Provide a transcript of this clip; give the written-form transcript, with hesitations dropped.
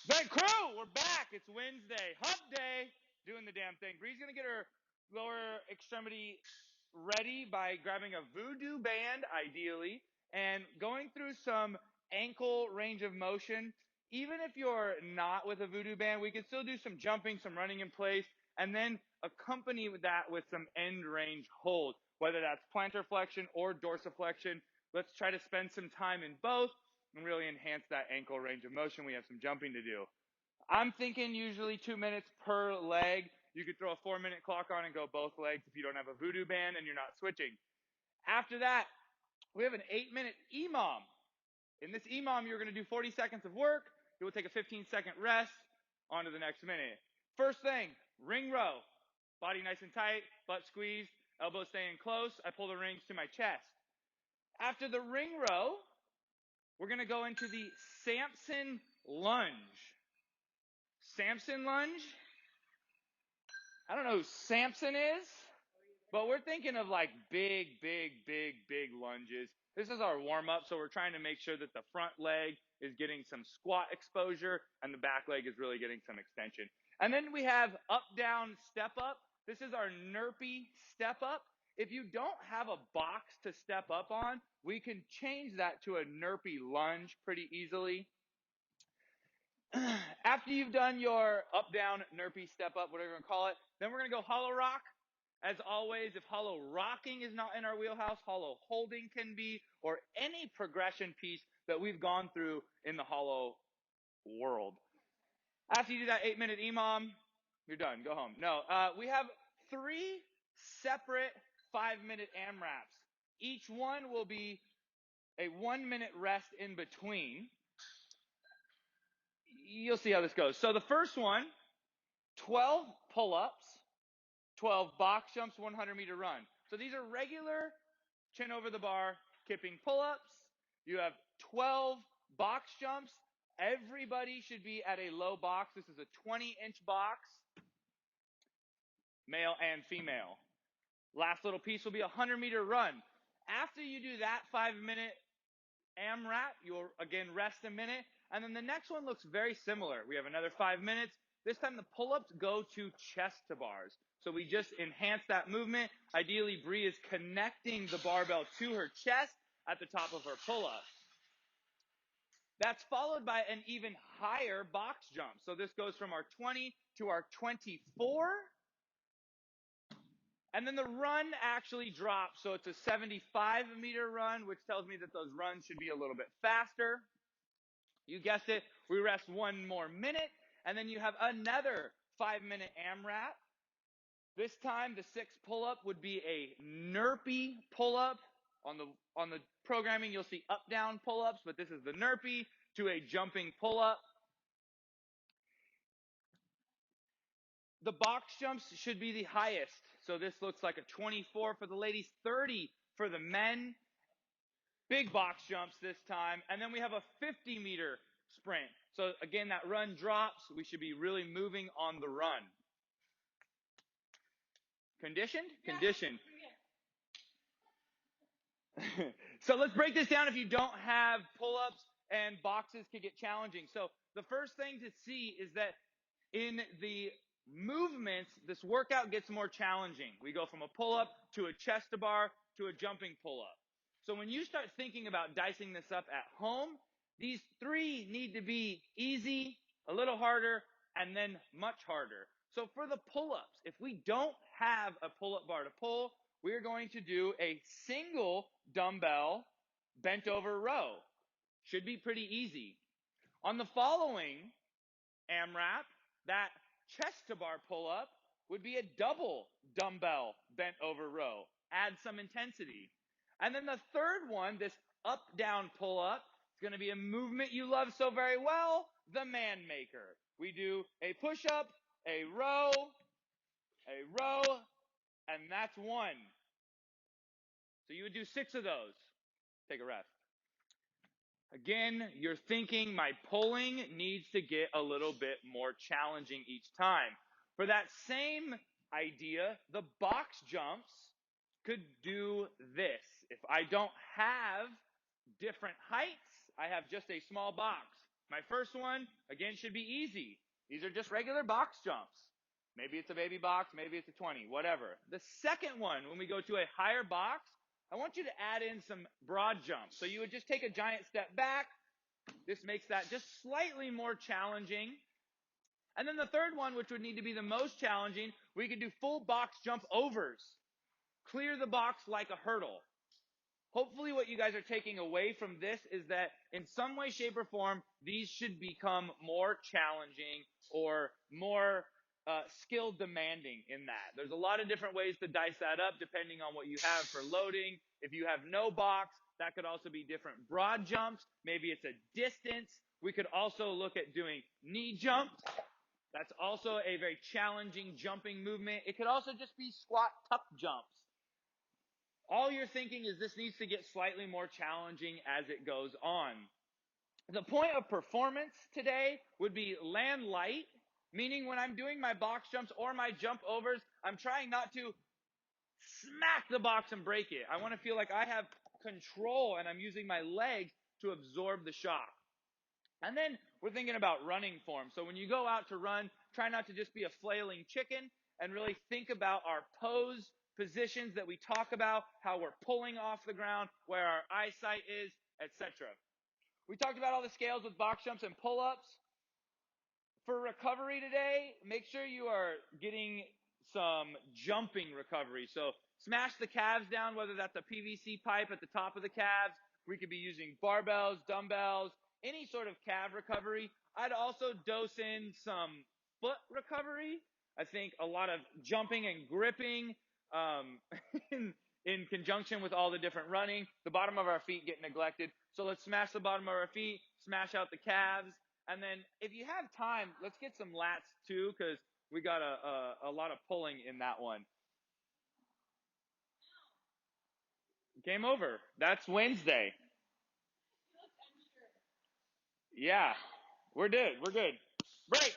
Hey crew, we're back. It's Wednesday, hump day, doing the damn thing. Bree's gonna get her lower extremity ready by grabbing a Voodoo band, ideally, and going through some ankle range of motion. Even if you're not with a Voodoo band, we can still do some jumping, some running in place, and then accompany that with some end range hold, whether that's plantar flexion or dorsiflexion. Let's try to spend some time in both and really enhance that ankle range of motion. We have some jumping to do. I'm thinking usually 2 minutes per leg. You could throw a 4-minute clock on and go both legs if you don't have a Voodoo band and you're not switching. After that, we have an 8-minute EMOM. In this EMOM, you're going to do 40 seconds of work. You will take a 15-second rest. On to the next minute. First thing, ring row. Body nice and tight, butt squeezed, elbows staying close. I pull the rings to my chest. After the ring row, we're going to go into the Samson Lunge. Samson Lunge? I don't know who Samson is, but we're thinking of like big lunges. This is our warm-up, so we're trying to make sure that the front leg is getting some squat exposure and the back leg is really getting some extension. And then we have up-down step-up. This is our NERPy step-up. If you don't have a box to step up on, we can change that to a NERPy lunge pretty easily. After you've done your up-down NERPy step-up, whatever you want to call it, then we're going to go hollow rock. As always, if hollow rocking is not in our wheelhouse, hollow holding can be, or any progression piece that we've gone through in the hollow world. After you do that 8-minute EMOM, you're done. Go home. No, we have 3 separate 5-minute AMRAPs. Each one will be a 1-minute rest in between. You'll see how this goes. So the first one, 12 pull-ups, 12 box jumps, 100-meter run. So these are regular chin over the bar kipping pull-ups. You have 12 box jumps. Everybody should be at a low box. This is a 20-inch box, male and female. Last little piece will be a 100-meter run. After you do that 5-minute AMRAP, you'll again rest a minute. And then the next one looks very similar. We have another 5 minutes. This time the pull-ups go to chest to bars. So we just enhance that movement. Ideally, Bree is connecting the barbell to her chest at the top of her pull-up. That's followed by an even higher box jump. So this goes from our 20 to our 24. And then the run actually drops. So it's a 75-meter run, which tells me that those runs should be a little bit faster. You guessed it. We rest 1 more minute. And then you have another 5-minute AMRAP. This time, the 6th pull-up would be a NERPy pull-up. On the programming, you'll see up-down pull-ups, but this is the NERPy to a jumping pull-up. The box jumps should be the highest. So this looks like a 24 for the ladies, 30 for the men. Big box jumps this time. And then we have a 50-meter sprint. So again, that run drops. We should be really moving on the run. Conditioned? Yeah. Conditioned. So let's break this down. If you don't have pull-ups and boxes can get challenging. So the first thing to see is that in the movements, this workout gets more challenging. We go from a pull-up to a chest to bar to a jumping pull-up. So when you start thinking about dicing this up at home, these 3 need to be easy, a little harder, and then much harder. So for the pull-ups, if we don't have a pull-up bar to pull, we're going to do a single dumbbell bent over row. Should be pretty easy. On the following AMRAP, that chest to bar pull-up would be a double dumbbell bent over row. Add some intensity. And then the third one, this up-down pull-up, is going to be a movement you love so very well, the man maker. We do a push-up, a row, and that's 1. So you would do 6 of those. Take a rest. Again, you're thinking my pulling needs to get a little bit more challenging each time. For that same idea, the box jumps could do this. If I don't have different heights, I have just a small box. My first one, again, should be easy. These are just regular box jumps. Maybe it's a baby box, maybe it's a 20, whatever. The second one, when we go to a higher box, I want you to add in some broad jumps. So you would just take a giant step back. This makes that just slightly more challenging. And then the third one, which would need to be the most challenging, we could do full box jump overs. Clear the box like a hurdle. Hopefully what you guys are taking away from this is that in some way, shape, or form, these should become more challenging or more skill demanding in that. There's a lot of different ways to dice that up depending on what you have for loading. If you have no box, that could also be different broad jumps. Maybe it's a distance. We could also look at doing knee jumps. That's also a very challenging jumping movement. It could also just be squat tuck jumps. All you're thinking is this needs to get slightly more challenging as it goes on. The point of performance today would be land light, meaning when I'm doing my box jumps or my jump overs, I'm trying not to smack the box and break it. I want to feel like I have control and I'm using my legs to absorb the shock. And then we're thinking about running form. So when you go out to run, try not to just be a flailing chicken and really think about our pose positions that we talk about, how we're pulling off the ground, where our eyesight is, etc. We talked about all the scales with box jumps and pull-ups. For recovery today, make sure you are getting some jumping recovery. So smash the calves down, whether that's a PVC pipe at the top of the calves. We could be using barbells, dumbbells, any sort of calf recovery. I'd also dose in some foot recovery. I think a lot of jumping and gripping in conjunction with all the different running. The bottom of our feet get neglected. So let's smash the bottom of our feet, smash out the calves. And then if you have time, let's get some lats too, because we got a lot of pulling in that one. Game over. That's Wednesday. Yeah, we're good. Break.